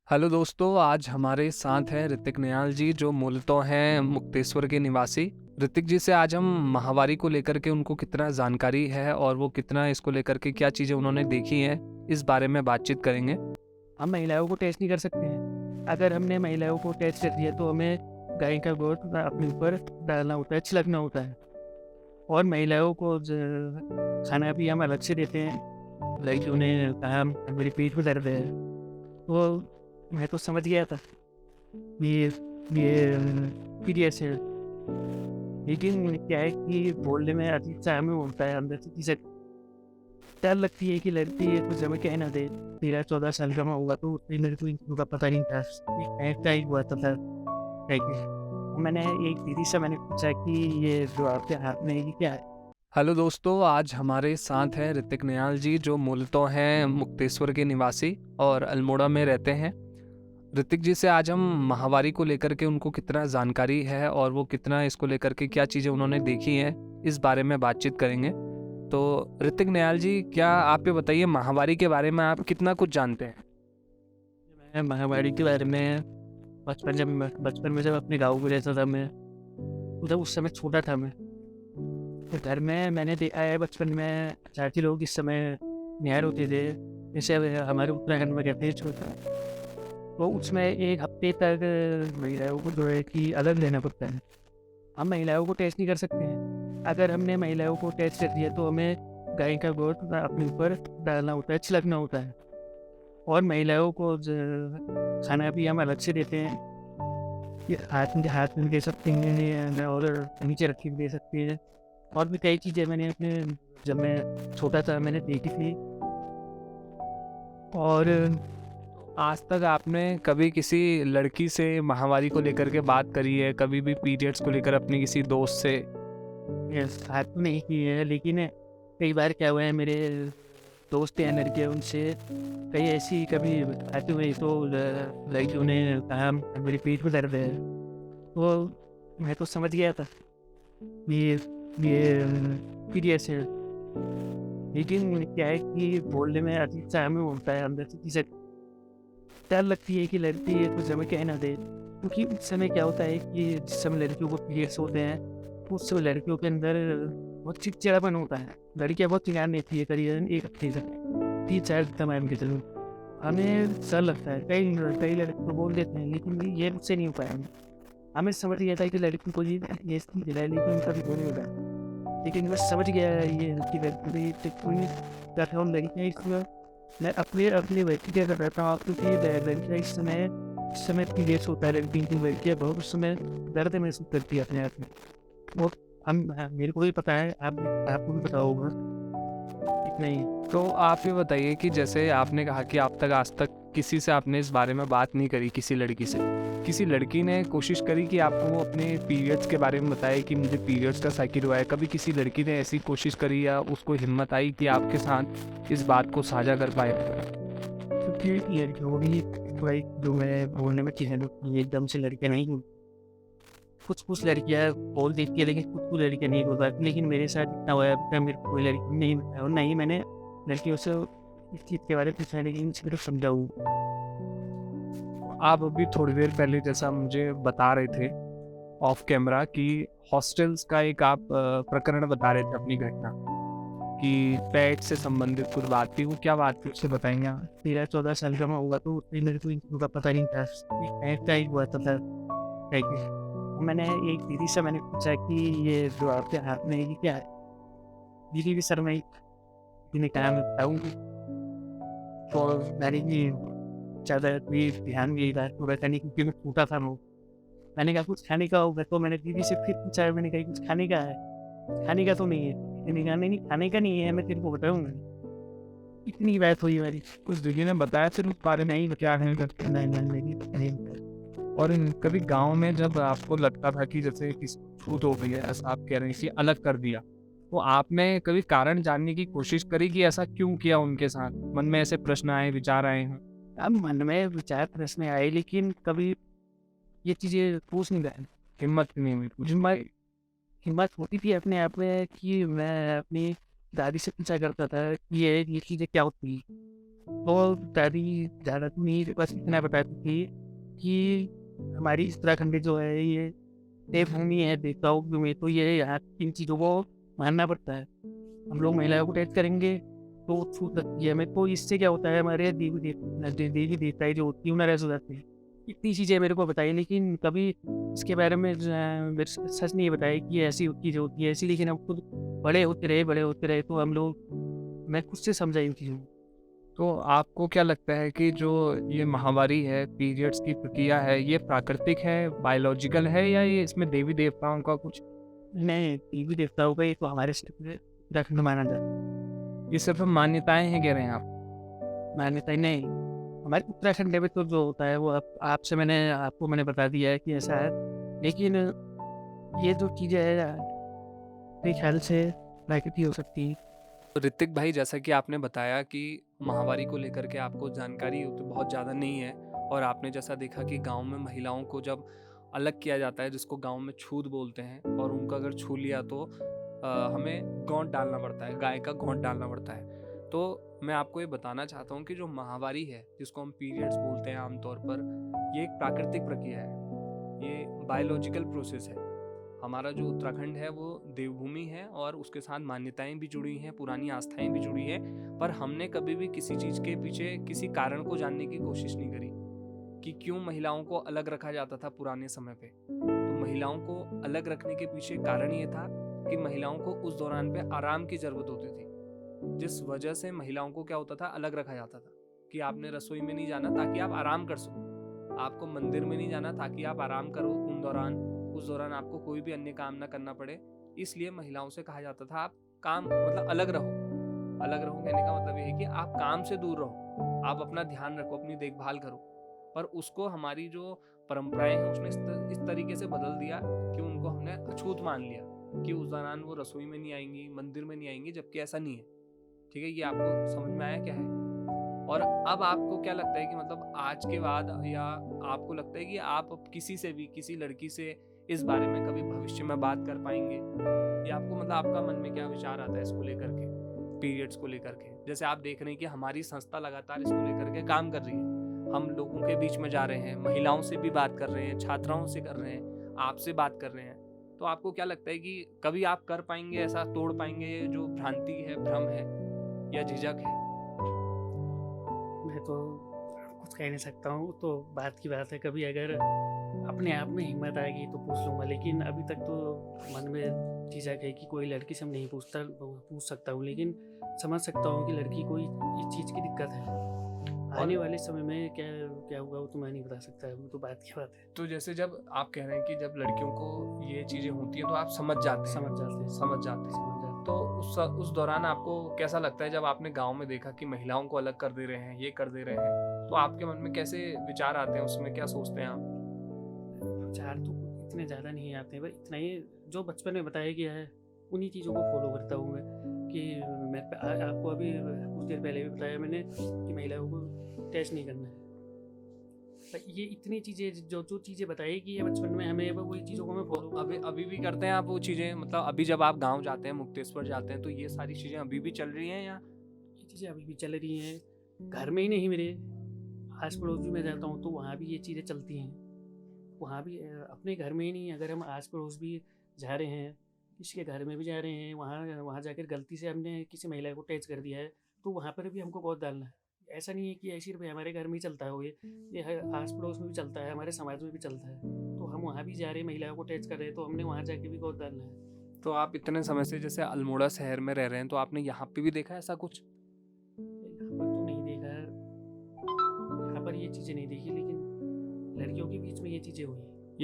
Hello दोस्तों, आज हमारे साथ हैं ऋतिक नयाल जी जो मूलतः हैं मुक्तेश्वर के निवासी। ऋतिक जी से आज हम माहवारी को लेकर के उनको कितना जानकारी है और वो कितना इसको लेकर के क्या चीज़ें उन्होंने देखी हैं, इस बारे में बातचीत करेंगे। हम महिलाओं को टेस्ट नहीं कर सकते हैं। अगर हमने महिलाओं को टेस्ट कर दिया तो हमें गाय का गोश्त अपने ऊपर डालना होता है, छिड़कना होता है। और महिलाओं को खाना भी हम अलग से देते हैं। लाइक उन्हें कहा मेरे पेट में दर्द है, तो मैं तो समझ गया था ये पीरियड्स है। लेकिन क्या है कि बोलने में अजीब सा हमें होता है, अंदर से चीज़ें डर लगती है कि लड़की ये कुछ हमें कह ना दे। 13-14 साल का मैं हुआ तो उतनी मेरे को इन चीज़ों का पता नहीं था। एक का ही हुआ था है कि मैंने एक दीदी से मैंने पूछा कि ये जो आपके हाथ में है ये क्या है? हेलो दोस्तों, आज हमारे साथ हैं ऋतिक नयाल जी जो मूलतः हैं मुक्तेश्वर के निवासी और अल्मोड़ा में रहते हैं। ऋतिक जी से आज हम माहवारी को लेकर के उनको कितना जानकारी है और वो कितना इसको लेकर के क्या चीज़ें उन्होंने देखी हैं, इस बारे में बातचीत करेंगे। तो ऋतिक नयाल जी, क्या आप ये बताइए माहवारी के बारे में आप कितना कुछ जानते हैं? मैं महावाड़ी के बारे में बचपन में जब अपने गाँव में रहता था मैं, उधर उस समय छोटा था मैं। तो घर में मैंने देखा है बचपन में चाची लोग इस समय नहर होते थे, जैसे अब हमारे उत्तराखंड में कहते हैं छोटा। तो उसमें 1 हफ्ते तक महिलाओं को जो है कि अलग रहना पड़ता है। हम महिलाओं को टेस्ट नहीं कर सकते हैं। अगर हमने महिलाओं को टेस्ट कर दिया तो हमें गाय का गोश्त अपने ऊपर डालना होता है, छिड़कना होता है। और महिलाओं को खाना भी हम अलग से देते हैं। ये हाथ में दे सकते हैं और नीचे रख के भी दे सकते हैं। और भी कई चीज़ें मैंने अपने जब मैं छोटा था मैंने देखी थी। और आज तक आपने कभी किसी लड़की से माहवारी को लेकर के बात करी है, कभी भी पीरियड्स को लेकर अपनी किसी दोस्त से? हाथ तो नहीं की है, लेकिन कई बार क्या हुआ है मेरे दोस्त हैं लड़के, उनसे कई ऐसी कभी आते हुए तो लड़की उन्हें कहा मेरे पेट में दर्द है, तो मैं तो समझ गया था ये पीरियड्स है। लेकिन क्या है कि बोलने में अजीब सा हमें होता है, अंदर से चीज़ें डर लगती है कि लड़की ये कुछ हमें कह ना दे। क्योंकि उस समय क्या होता है कि जिस समय लड़कियों को पीरियड्स होते हैं, उस समय लड़कियों के अंदर बहुत चिड़चिड़ापन होता है। लड़कियाँ बहुत चिढ़ाने लेती है करीबन 1 हफ्ते तक, 3-4 तमाम के चलो। हमें डर लगता है, कई लड़के तो बोल देते हैं, लेकिन ये मुझसे नहीं हो पाया। हमें समझ गया था कि लड़की को ये चीज़ दिलाई, लेकिन कभी वो नहीं होगा। लेकिन मैं समझ गया ये कि लड़की कोई प्लेटफॉर्म लड़की इसमें मैं अपने अपने व्यक्ति क्या कर रहता हूँ, क्योंकि लड़कियाँ इस समय पीरियड्स होता है, लड़कियाँ बहुत उस समय दर्द महसूस करती है अपने आप में। वो मेरे को भी पता है, आपको भी पता होगा कि नहीं। तो आप ये बताइए कि जैसे आपने कहा कि आप तक आज तक किसी से आपने इस बारे में बात नहीं करी, किसी लड़की से। किसी लड़की ने कोशिश करी कि आपको अपने पीरियड्स के बारे में बताए कि मुझे पीरियड्स का साइकिल हुआ है? कभी किसी लड़की ने ऐसी कोशिश करी या उसको हिम्मत आई कि आपके साथ इस बात को साझा कर पाए? क्योंकि लड़कियों भी भाई जो मैं बोलने में चीज़ें ये एकदम से लड़कियाँ नहीं हूँ। कुछ लड़कियाँ बोल देती है, लेकिन कुछ लड़कियाँ नहीं बोल पाती। लेकिन मेरे साथ इतना हुआ है, अब तक मेरे को कोई लड़की नहीं बताया और ना ही मैंने लड़कियों से इस चीज़ के बारे में पूछा है, लेकिन सिर्फ समझाऊँ। आप अभी थोड़ी देर पहले जैसा मुझे बता रहे थे ऑफ कैमरा कि हॉस्टल्स का एक आप प्रकरण बता रहे थे अपनी घटना, कि पेट से संबंधित कुछ बात थी। वो क्या बात थी, उससे बताएंगे आप? 13-14 साल का मैं हुआ तो उतनी मेरे को इन चीज़ों का पता नहीं था। एक का ही हुआ था है कि मैंने एक दीदी से मैंने पूछा कि ये जो आपके हाथ में है ये क्या है? दीदी भी शर्माई। दीदी ने कहा मैं बताऊँगी। तो मैंने भी ज़्यादा भी ध्यान भी इधर पूरा करने, क्योंकि मैं छोटा था वो। मैंने कहा कुछ खाने का होगा, तो मैंने दीदी से फिर पूछा, मैंने कहा कुछ खाने का है? खाने का तो नहीं है। दीदी ने कहा नहीं, नहीं खाने का नहीं है, मैं तेरे को बताऊँगा। इतनी बात हुई हमारी। कुछ दीदी ने बताया फिर उस बारे में नहीं क्या है? नहीं। और कभी गांव में जब आपको लगता था कि जैसे किसी को छूत हो गई है, ऐसा आप कह रहे हैं कि अलग कर दिया, तो आपने कभी कारण जानने की कोशिश करी कि ऐसा क्यों किया उनके साथ? मन में ऐसे प्रश्न आए, विचार आए हैं? अब मन में विचार प्रश्न आए, लेकिन कभी ये चीज़ें पूछ नहीं पाया। हिम्मत नहीं हुई पूछने हिम्मत की? हिम्मत होती थी अपने आप में कि मैं अपनी दादी से पूछा करता था कि ये चीज़ें क्या होती हैं? तो दादी ज़्यादा तो नहीं, बस इतना बताती थी कि हमारी उत्तराखंड जो है ये देवभूमि है देवताओं की भूमि, तो ये यहाँ इन चीज़ों को मानना पड़ता है। हम लोग महिलाओं को टच करेंगे तो छूट सकती है हमें, तो इससे क्या होता है हमारे देवी देवताएँ जो होती हैं उन्हें रस हो जाती है। इतनी चीज़ें मेरे को बताई, लेकिन कभी इसके बारे में मेरे से सच नहीं बताया कि ऐसी चीज़ें होती है ऐसी, लेकिन हम खुद बड़े होते रहे तो हम लोग मैं खुद से समझा इन चीज़ों को। तो आपको क्या लगता है कि जो ये माहवारी है, पीरियड्स की प्रक्रिया है, ये प्राकृतिक है, बायोलॉजिकल है या ये इसमें देवी देवताओं का कुछ? नहीं, देवी देवताओं का ये तो हमारे सिर्फ उत्तराखंड माना जाता है। ये सिर्फ मान्यताएं हैं कह रहे हैं आप? मान्यता नहीं, हमारे उत्तराखंड में तो जो होता है वो आपको मैंने बता दिया है कि ऐसा है, लेकिन ये जो चीज़ें हैं मेरे ख्याल से प्राकृतिक हो सकती है। तो ऋतिक भाई, जैसा कि आपने बताया कि माहवारी को लेकर के आपको जानकारी तो बहुत ज़्यादा नहीं है, और आपने जैसा देखा कि गांव में महिलाओं को जब अलग किया जाता है, जिसको गांव में छूत बोलते हैं, और उनका अगर छू लिया तो हमें गौंत डालना पड़ता है, गाय का गौंत डालना पड़ता है। तो मैं आपको ये बताना चाहता हूँ कि जो माहवारी है, जिसको हम पीरियड्स बोलते हैं आमतौर पर, ये एक प्राकृतिक प्रक्रिया है, ये बायोलॉजिकल प्रोसेस है। हमारा जो उत्तराखंड है वो देवभूमि है, और उसके साथ मान्यताएं भी जुड़ी हैं, पुरानी आस्थाएं भी जुड़ी हैं, पर हमने कभी भी किसी चीज़ के पीछे किसी कारण को जानने की कोशिश नहीं करी कि क्यों महिलाओं को अलग रखा जाता था पुराने समय पे। तो महिलाओं को अलग रखने के पीछे कारण ये था कि महिलाओं को उस दौरान पे आराम की ज़रूरत होती थी, जिस वजह से महिलाओं को क्या होता था, अलग रखा जाता था कि आपने रसोई में नहीं जाना ताकि आप आराम कर सको, आपको मंदिर में नहीं जाना ताकि आप आराम करो उस दौरान आपको कोई भी अन्य काम ना करना पड़े। इसलिए महिलाओं से कहा जाता था आप काम मतलब अलग रहो। अलग रहो कहने का मतलब ये है कि आप काम से दूर रहो, आप अपना ध्यान रखो, अपनी देखभाल करो। पर उसको हमारी जो परंपराएं हैं उसने इस तरीके से बदल दिया कि उनको हमने अछूत मान लिया कि उस दौरान वो रसोई में नहीं आएंगी, मंदिर में नहीं आएंगी, जबकि ऐसा नहीं है। ठीक है, ये आपको समझ में आया क्या है? और अब आपको क्या लगता है कि मतलब आज के बाद, या आपको लगता है कि आप अब किसी से भी, किसी लड़की से इस बारे में कभी भविष्य में बात कर पाएंगे, या आपको मतलब आपका मन में क्या विचार आता है इसको लेकर के, पीरियड्स को लेकर के? जैसे आप देख रहे हैं कि हमारी संस्था लगातार इसको लेकर के काम कर रही है, हम लोगों के बीच में जा रहे हैं, महिलाओं से भी बात कर रहे हैं, छात्राओं से कर रहे हैं, आपसे बात कर रहे हैं। तो आपको क्या लगता है कि कभी आप कर पाएंगे, ऐसा तोड़ पाएंगे ये जो भ्रांति है, भ्रम है या झिझक है? मैं तो कुछ कह नहीं सकता हूँ, तो बात की बात है, कभी अगर अपने आप में हिम्मत आएगी तो पूछ लूँगा, लेकिन अभी तक तो मन में झिझक है कि कोई लड़की से हम नहीं पूछ सकता हूँ, लेकिन समझ सकता हूँ कि लड़की को इस चीज़ की दिक्कत है। आने वाले समय में क्या क्या होगा वो तो मैं नहीं बता सकता, वो तो बात की बात है। तो जैसे जब आप कह रहे हैं कि जब लड़कियों को ये चीज़ें होती हैं तो आप समझ जाते हैं, तो उस दौरान आपको कैसा लगता है जब आपने गांव में देखा कि महिलाओं को अलग कर दे रहे हैं, ये कर दे रहे हैं, तो आपके मन में कैसे विचार आते हैं, उसमें क्या सोचते हैं आप? विचार तो इतने ज़्यादा नहीं आते हैं, बस इतना ही जो बचपन में बताया गया है उन्हीं चीज़ों को फॉलो करता हूँ मैं। कि मैं आपको अभी कुछ देर पहले भी बताया मैंने कि महिलाओं को टच नहीं करना है। ये इतनी चीज़ें जो चीज़ें बताई कि ये बचपन में हमें वही चीज़ों को हमें फॉलो अभी भी करते हैं आप वो चीज़ें? मतलब अभी जब आप गांव जाते हैं, मुक्तेश्वर जाते हैं, तो ये सारी चीज़ें अभी भी चल रही हैं या? ये चीज़ें अभी भी चल रही हैं, घर में ही नहीं, मेरे आस पड़ोस भी मैं जाता हूँ तो वहाँ भी ये चीज़ें चलती हैं। वहाँ भी अपने घर में ही नहीं, अगर हम आस पड़ोस भी जा रहे हैं, किसी के घर में भी जा रहे हैं, वहाँ जाकर गलती से हमने किसी महिला को टच कर दिया है तो वहाँ पर भी हमको बहुत डालना है। ऐसा नहीं है कि सिर्फ हमारे घर में ही चलता है, ये आस पड़ोस में भी चलता है, हमारे समाज में भी चलता है। तो हम वहाँ भी जा रहे हैं, महिलाओं को टच कर रहे हैं, तो हमने वहाँ जाके भी बहुत डालना है। तो आप इतने समय से जैसे अल्मोड़ा शहर में रह रहे हैं, तो आपने यहाँ पे भी देखा ऐसा कुछ? यहाँ पर तो नहीं देखा, यहाँ पर ये चीज़ें नहीं देखी, लेकिन लड़कियों के बीच में ये चीज़ें हुई हैं।